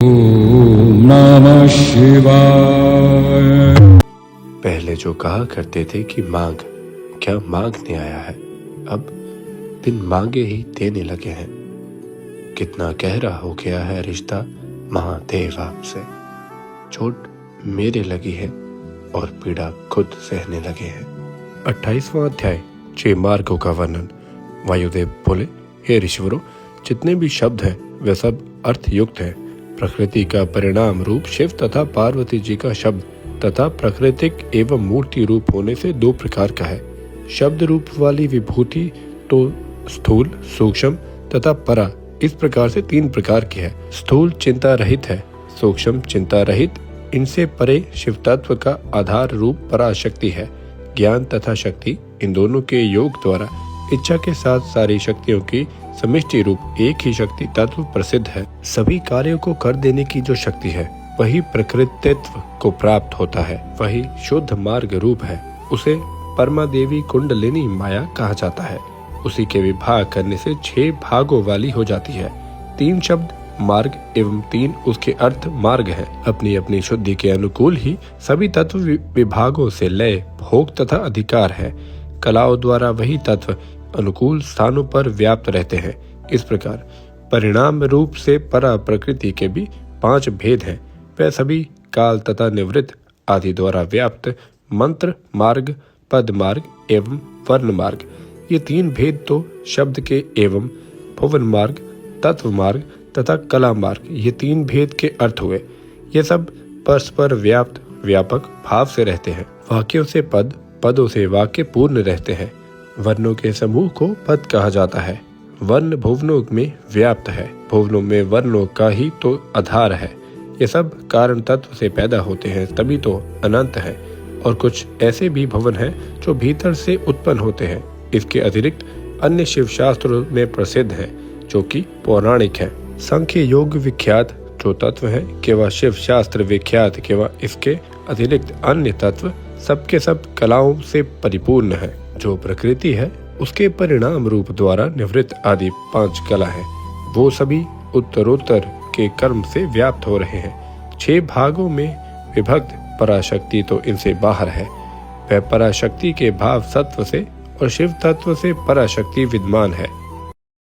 ओम नमः शिवाय। पहले जो कहा करते थे कि मांग, क्या मांगने आया है, अब बिन मांगे ही देने लगे हैं। कितना गहरा हो गया है रिश्ता महादेव आपसे। चोट मेरे लगी है और पीड़ा खुद सहने लगे हैं। 28वां अध्याय, 6 मार्गों का वर्णन। वायुदेव बोले, हे ऋषिवरों, जितने भी शब्द हैं वे सब अर्थ युक्त हैं। प्रकृति का परिणाम रूप शिव तथा पार्वती जी का शब्द तथा प्राकृतिक एवं मूर्ति रूप होने से 2 प्रकार का है। शब्द रूप वाली विभूति तो स्थूल, सूक्ष्म तथा परा इस प्रकार से 3 प्रकार की है। स्थूल चिंता रहित है, सूक्ष्म चिंता रहित, इनसे परे शिव तत्व का आधार रूप पराशक्ति है। ज्ञान तथा शक्ति इन दोनों के योग द्वारा इच्छा के साथ सारी शक्तियों की समिष्टि रूप एक ही शक्ति तत्व प्रसिद्ध है। सभी कार्यों को कर देने की जो शक्ति है वही प्रकृतित्व को प्राप्त होता है, वही शुद्ध मार्ग रूप है। उसे परमा देवी कुंडलिनी माया कहा जाता है। उसी के विभाग करने से 6 भागों वाली हो जाती है। 3 शब्द मार्ग एवं 3 उसके अर्थ मार्ग है। अपनी अपनी शुद्धि के अनुकूल ही सभी तत्व विभागों से लय, भोग तथा अधिकार है। कलाओं द्वारा वही तत्व अनुकूल स्थानों पर व्याप्त रहते हैं। इस प्रकार परिणाम रूप से परा प्रकृति के भी 5 भेद हैं। वह सभी काल तथा निवृत्त आदि द्वारा व्याप्त मंत्र मार्ग, पद मार्ग एवं वर्ण मार्ग, ये 3 भेद तो शब्द के एवं भुवन मार्ग, तत्व मार्ग तथा कला मार्ग, ये 3 भेद के अर्थ हुए। ये सब परस्पर व्याप्त व्यापक भाव से रहते हैं। वाक्यों से पद, पदों से वाक्य पूर्ण रहते हैं। वर्णों के समूह को पद कहा जाता है। वर्ण भुवनों में व्याप्त है, भुवनों में वर्णों का ही तो आधार है। ये सब कारण तत्व से पैदा होते हैं, तभी तो अनंत है। और कुछ ऐसे भी भवन हैं जो भीतर से उत्पन्न होते हैं। इसके अतिरिक्त अन्य शिव शास्त्रों में प्रसिद्ध हैं जो कि पौराणिक हैं। सांख्य योग विख्यात जो तत्व है केवल शिव शास्त्र विख्यात, केवल इसके अतिरिक्त अन्य तत्व सबके सब कलाओं से परिपूर्ण है। जो प्रकृति है उसके परिणाम रूप द्वारा निवृत्त आदि 5 कला है, वो सभी उत्तरोत्तर के कर्म से व्याप्त हो रहे हैं। 6 भागों में विभक्त पराशक्ति तो इनसे बाहर है। वह पराशक्ति के भाव सत्व से और शिव तत्व से पराशक्ति विद्यमान है।